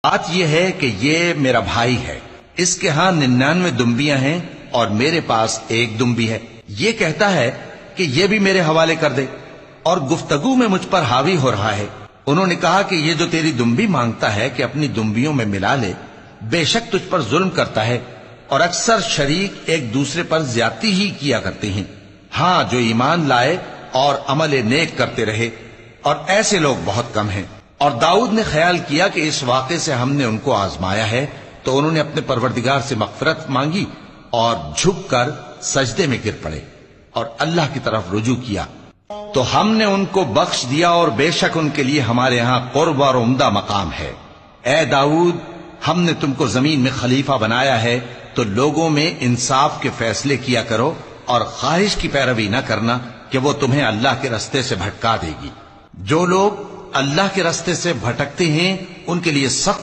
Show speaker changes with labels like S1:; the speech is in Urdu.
S1: بات یہ ہے کہ یہ میرا بھائی ہے، اس کے ہاں 99 دمبیاں ہیں اور میرے پاس ایک دمبی ہے۔ یہ کہتا ہے کہ یہ بھی میرے حوالے کر دے، اور گفتگو میں مجھ پر حاوی ہو رہا ہے۔ انہوں نے کہا کہ یہ جو تیری دمبی مانگتا ہے کہ اپنی دمبیوں میں ملا لے، بے شک تجھ پر ظلم کرتا ہے، اور اکثر شریک ایک دوسرے پر زیادتی ہی کیا کرتے ہیں۔ ہاں، جو ایمان لائے اور عمل نیک کرتے رہے، اور ایسے لوگ بہت کم ہیں۔ اور داؤد نے خیال کیا کہ اس واقعے سے ہم نے ان کو آزمایا ہے، تو انہوں نے اپنے پروردگار سے مغفرت مانگی اور جھک کر سجدے میں گر پڑے اور اللہ کی طرف رجوع کیا، تو ہم نے ان کو بخش دیا، اور بے شک ان کے لیے ہمارے ہاں قرب اور عمدہ مقام ہے۔ اے داؤد، ہم نے تم کو زمین میں خلیفہ بنایا ہے، تو لوگوں میں انصاف کے فیصلے کیا کرو، اور خواہش کی پیروی نہ کرنا کہ وہ تمہیں اللہ کے رستے سے بھٹکا دے گی۔ جو لوگ اللہ کے رستے سے بھٹکتے ہیں ان کے لیے سخت